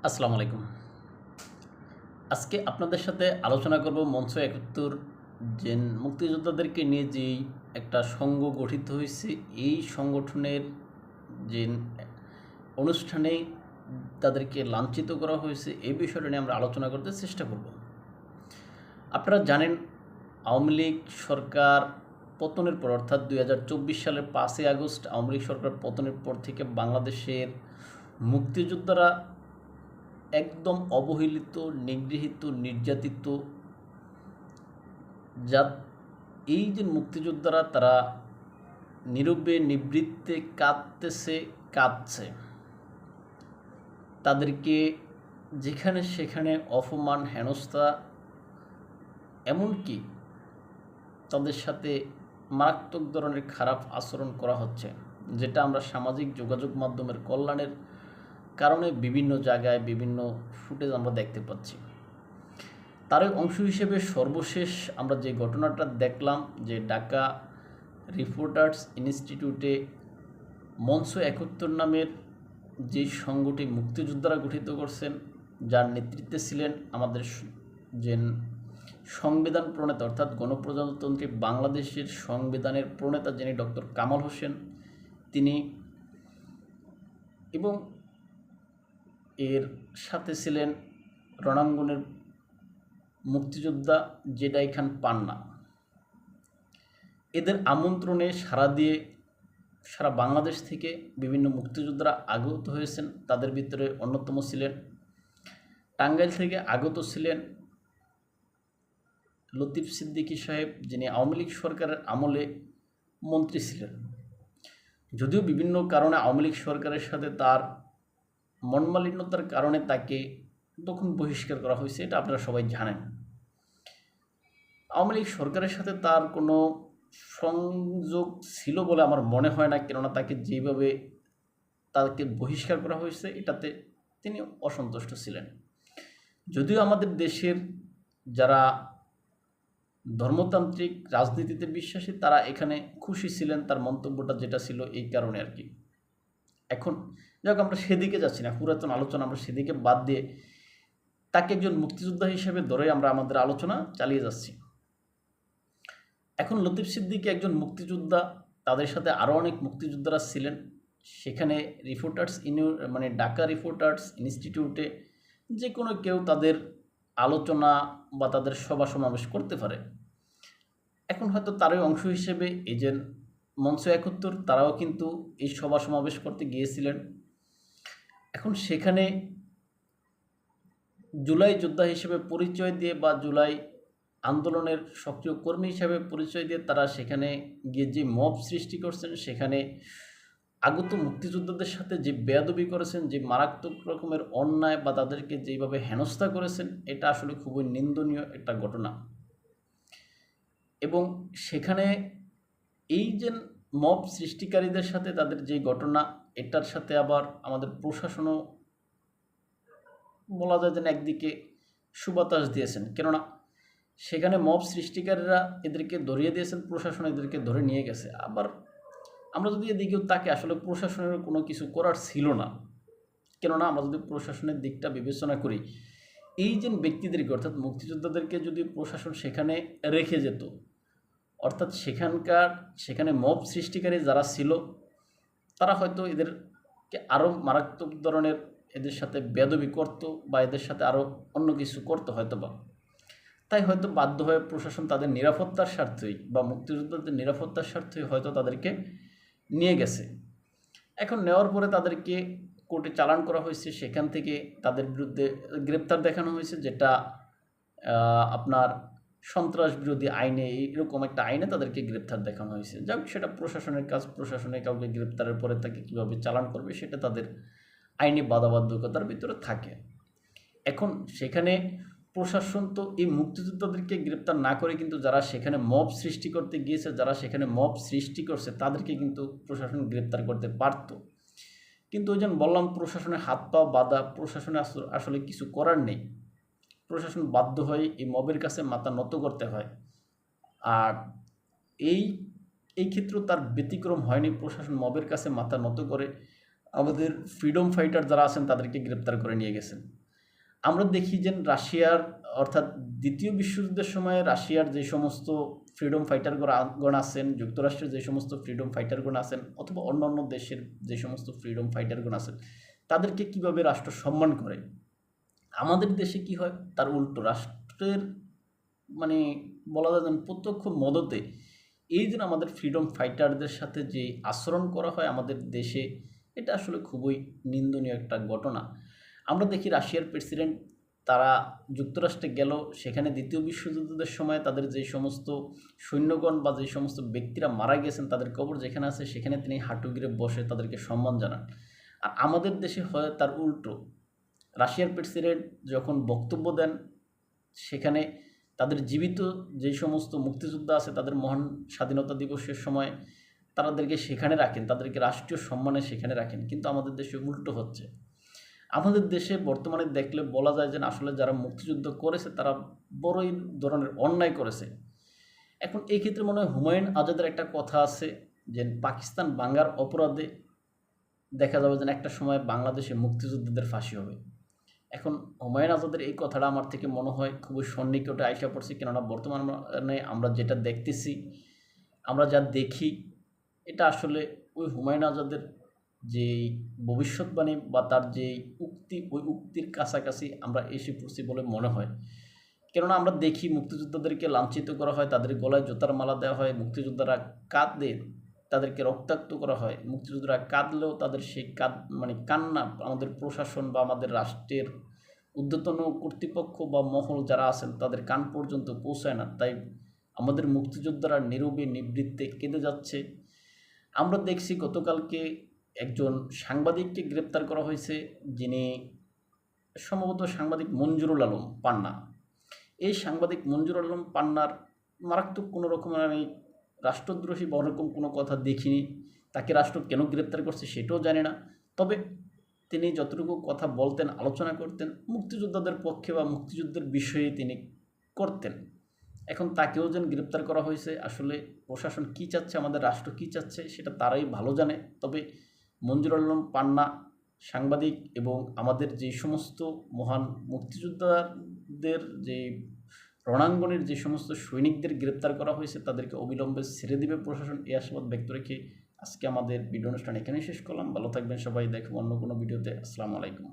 আসসালামু আলাইকুম। আজকে আপনাদের সাথে আলোচনা করব মঞ্চ ৭১ যে মুক্তিযোদ্ধাদেরকে নিয়ে যেই একটা সংঘ গঠিত হয়েছে, এই সংগঠনের যে অনুষ্ঠানে তাদেরকে লাঞ্ছিত করা হয়েছে, এই বিষয়টা নিয়ে আমরা আলোচনা করতে চেষ্টা করব। আপনারা জানেন, আওয়ামী লীগ সরকার পতনের পর অর্থাৎ ২০২৪ সালের ৫ই আগস্ট আওয়ামী লীগ সরকার পতনের পর থেকে বাংলাদেশের মুক্তিযোদ্ধারা একদম অবহেলিত, নিগৃহীত, নির্যাতিত। যা এই যে মুক্তিযোদ্ধারা তারা নীরবে নিবৃত্তে কাঁদছে, তাদেরকে যেখানে সেখানে অপমান, হেনস্থা, এমনকি তাদের সাথে মারাত্মক ধরনের খারাপ আচরণ করা হচ্ছে, যেটা আমরা সামাজিক যোগাযোগ মাধ্যমের কল্যাণের কারণে বিভিন্ন জায়গায় বিভিন্ন ফুটেজ আমরা দেখতে পাচ্ছি। তারই অংশ হিসেবে সর্বশেষ আমরা যে ঘটনাটা দেখলাম, যে ঢাকা রিপোর্টার্স ইনস্টিটিউটে মঞ্চ ৭১ নামের যে সংগঠনটি মুক্তিযোদ্ধারা গঠিত করছেন, যার নেতৃত্বে ছিলেন আমাদের যে সংবিধান প্রণেতা অর্থাৎ গণপ্রজাতন্ত্রী বাংলাদেশের সংবিধানের প্রণেতা যিনি ডক্টর কামাল হোসেন, তিনি, এবং এর সাথে ছিলেন রণাঙ্গনের মুক্তিযোদ্ধা জেডাই খান পান্না। এদের আমন্ত্রণে সাড়া দিয়ে সারা বাংলাদেশ থেকে বিভিন্ন মুক্তিযোদ্ধারা আগত হয়েছেন। তাদের ভিতরে অন্যতম ছিলেন টাঙ্গাইল থেকে আগত ছিলেন লতিফ সিদ্দিকী সাহেব, যিনি আওয়ামী লীগ সরকারের আমলে মন্ত্রী ছিলেন। যদিও বিভিন্ন কারণে আওয়ামী লীগ সরকারের সাথে তার মনমালিন্যতার কারণে তাকে তখন বহিষ্কার করা হয়েছে, এটা আপনারা সবাই জানেন। আওয়ামী লীগ সরকারের সাথে তার কোনো সংযোগ ছিল বলে আমার মনে হয় না, কেননা তাকে যেভাবে তাকে বহিষ্কার করা হয়েছে এটাতে তিনি অসন্তুষ্ট ছিলেন। যদিও আমাদের দেশের যারা ধর্মতান্ত্রিক রাজনীতিতে বিশ্বাসী, তারা এখানে খুশি ছিলেন তার মন্তব্যটা যেটা ছিল, এই কারণে আর কি। এখন যাক, আমরা সেদিকে যাচ্ছি না, পুরাতন আলোচনা আমরা সেদিকে বাদ দিয়ে তাকে একজন মুক্তিযোদ্ধা হিসেবে ধরে আমরা আমাদের আলোচনা চালিয়ে যাচ্ছি। এখন লতিফ সিদ্দিকী একজন মুক্তিযোদ্ধা, তাদের সাথে আরও অনেক মুক্তিযোদ্ধারা ছিলেন। সেখানে ঢাকা রিপোর্টার্স ইনস্টিটিউটে যে কোনো কেউ তাদের আলোচনা বা তাদের সভা সমাবেশ করতে পারে। এখন হয়তো তারই অংশ হিসেবে এই যে মঞ্চ ৭১ তারাও কিন্তু এই সভা সমাবেশ করতে গিয়েছিলেন। এখন সেখানে জুলাই যোদ্ধা হিসেবে পরিচয় দিয়ে বা জুলাই আন্দোলনের সক্রিয় কর্মী হিসেবে পরিচয় দিয়ে তারা সেখানে গিয়ে যে মব সৃষ্টি করছেন, সেখানে আগত মুক্তিযোদ্ধাদের সাথে যে বেয়াদবি করেছেন, যে মারাত্মক রকমের অন্যায় বা তাদেরকে যেভাবে হেনস্থা করেছেন, এটা আসলে খুবই নিন্দনীয় একটা ঘটনা। এবং সেখানে এই যে মব সৃষ্টিকারীদের সাথে তাদের যে ঘটনা, এটার সাথে আবার আমাদের প্রশাসনও বলা যায় যেন একদিকে সুবাতাস দিয়েছেন, কেননা সেখানে মব সৃষ্টিকারীরা এদেরকে ধরিয়ে দিয়েছেন, প্রশাসন এদেরকে ধরে নিয়ে গেছে। আবার আমরা যদি এদিকেও তাকে আসলে প্রশাসনের কোনো কিছু করার ছিল না, কেননা আমরা যদি প্রশাসনের দিকটা বিবেচনা করি, এই যে ব্যক্তিদেরকে অর্থাৎ মুক্তিযোদ্ধাদেরকে যদি প্রশাসন সেখানে রেখে যেত, অর্থাৎ সেখানে মব সৃষ্টিকারী যারা ছিল তারা হয়তো এদেরকে আরও মারাত্মক ধরনের এদের সাথে বেয়াদবি করতো বা এদের সাথে আরও অন্য কিছু করতো হয়তো বা। তাই হয়তো বাধ্য হয়ে প্রশাসন তাদের নিরাপত্তার স্বার্থেই বা মুক্তিযোদ্ধাদের নিরাপত্তার স্বার্থেই হয়তো তাদেরকে নিয়ে গেছে। এখন নেওয়ার পরে তাদেরকে কোর্টে চালান করা হয়েছে, সেখান থেকে তাদের বিরুদ্ধে গ্রেপ্তার দেখানো হয়েছে, যেটা আপনার সন্ত্রাস বিরোধী আইনে, এরকম একটা আইনে তাদেরকে গ্রেপ্তার দেখানো হয়েছে। যাক, সেটা প্রশাসনের কাজ, প্রশাসনের কাউকে গ্রেপ্তারের পরে তাকে কীভাবে চালান করবে সেটা তাদের আইনি বাধ্যবাধকতার ভিতরে থাকে। এখন সেখানে প্রশাসন তো এই মুক্তিযোদ্ধাদেরকে গ্রেপ্তার না করে কিন্তু যারা সেখানে মব সৃষ্টি করতে গিয়েছে, যারা সেখানে মব সৃষ্টি করছে, তাদেরকে কিন্তু প্রশাসন গ্রেপ্তার করতে পারত। কিন্তু ওই জন্য বললাম, প্রশাসনের হাত পা বাঁধা, প্রশাসনে আসলে কিছু করার নেই। প্রশাসন বাধ্য হয়ে এই মবের কাছে মাথা নত করতে হয়। আর এই ক্ষেত্রে তার ব্যতিক্রম হয়নি, প্রশাসন মবের কাছে মাথা নত করে আমাদের ফ্রিডম ফাইটার যারা আছেন তাদেরকে গ্রেপ্তার করে নিয়ে গেছেন। আমরা দেখি যে রাশিয়ার অর্থাৎ দ্বিতীয় বিশ্বযুদ্ধের সময় রাশিয়ার যে সমস্ত ফ্রিডম ফাইটারগণ আছেন, যুক্তরাষ্ট্রের যে সমস্ত ফ্রিডম ফাইটারগণ আছেন, অথবা অন্যান্য দেশের যে সমস্ত ফ্রিডম ফাইটারগণ আছেন, তাদেরকে কিভাবে রাষ্ট্র সম্মান করে। আমাদের দেশে কি হয়, তার উল্টো। রাষ্ট্রের মানে বলা যায় যেন প্রত্যক্ষ মদতে এই যে আমাদের ফ্রিডম ফাইটারদের সাথে যে আচরণ করা হয় আমাদের দেশে, এটা আসলে খুবই নিন্দনীয় একটা ঘটনা। আমরা দেখি রাশিয়ার প্রেসিডেন্ট তারা যুক্তরাষ্ট্রে গেল, সেখানে দ্বিতীয় বিশ্বযুদ্ধের সময় তাদের যে সমস্ত সৈন্যগণ বা যে সমস্ত ব্যক্তিরা মারা গেছেন তাদের কবর যেখানে আছে সেখানে তিনি হাঁটু গেড়ে বসে তাদেরকে সম্মান জানান। আর আমাদের দেশে হয় তার উল্টো। রাশিয়ার প্রেসিডেন্ট যখন বক্তব্য দেন সেখানে তাদের জীবিত যে সমস্ত মুক্তিযোদ্ধা আছে তাদের মহান স্বাধীনতা দিবসের সময় তাদেরকে সেখানে রাখেন, তাদেরকে রাষ্ট্রীয় সম্মানে সেখানে রাখেন। কিন্তু আমাদের দেশে উল্টো হচ্ছে। আমাদের দেশে বর্তমানে দেখলে বলা যায় যে আসলে যারা মুক্তিযুদ্ধ করেছে তারা বড়ই ধরনের অন্যায় করেছে। এখন এই ক্ষেত্রে মনে হয় হুমায়ুন আজাদের একটা কথা আছে যে পাকিস্তান ভাঙার অপরাধে দেখা যাবে যে একটা সময় বাংলাদেশে মুক্তিযোদ্ধাদের ফাঁসি হবে। এখন হুমায়ুন আজাদের এই কথাটা আমার থেকে মনে হয় খুবই সন্নিকটে আইসা পড়ছে, কেননা বর্তমানে আমরা যেটা দেখতেছি, আমরা যা দেখি, এটা আসলে ওই হুমায়ুন আজাদের যেই ভবিষ্যৎবাণী বা তার যেই উক্তি, ওই উক্তির কাছাকাছি আমরা এসে পড়ছি বলে মনে হয়। কেননা আমরা দেখি মুক্তিযোদ্ধাদেরকে লাঞ্ছিত করা হয়, তাদের গলায় জুতার মালা দেওয়া হয়, মুক্তিযোদ্ধারা কাঁদে তাদেরকে রক্তাক্ত করা হয়, মুক্তিযোদ্ধারা কাঁদলেও তাদের সেই কান্না আমাদের প্রশাসন বা আমাদের রাষ্ট্রের ঊর্ধ্বতন কর্তৃপক্ষ বা মহল যারা আছেন তাদের কান পর্যন্ত পৌঁছায় না। তাই আমাদের মুক্তিযোদ্ধারা নীরবে নিবৃত্তে কেঁদে যাচ্ছে। আমরা দেখছি গতকালকে একজন সাংবাদিককে গ্রেপ্তার করা হয়েছে, যিনি সম্ভবত সাংবাদিক মঞ্জুরুল আলম পান্না। এই সাংবাদিক মঞ্জুরুল আলম পান্নার মারাত্মক কোনো রকমের আমি রাষ্ট্রদ্রোহী বা ওরকম কোনো কথা দেখিনি। তাকে রাষ্ট্র কেন গ্রেপ্তার করছে সেটাও জানি না। তবে তিনি যতটুকু কথা বলতেন, আলোচনা করতেন, মুক্তিযোদ্ধাদের পক্ষে বা মুক্তিযুদ্ধের বিষয়ে তিনি করতেন। এখন তাকেও যেন গ্রেপ্তার করা হয়েছে, আসলে প্রশাসন কী চাচ্ছে, আমাদের রাষ্ট্র কী চাচ্ছে সেটা তারাই ভালো জানে। তবে মঞ্জুরুল আলম পান্না সাংবাদিক এবং আমাদের যে সমস্ত মহান মুক্তিযোদ্ধাদের যে রণাঙ্গনের যে সমস্ত সৈনিকদের গ্রেপ্তার করা হয়েছে তাদেরকে অবিলম্বে ছেড়ে দিবে প্রশাসন, এই আশাবাদ ব্যক্ত রেখে আজকে আমাদের ভিডিও অনুষ্ঠান এখানেই শেষ করলাম। ভালো থাকবেন সবাই, দেখব অন্য কোনো ভিডিওতে। আসসালামু আলাইকুম।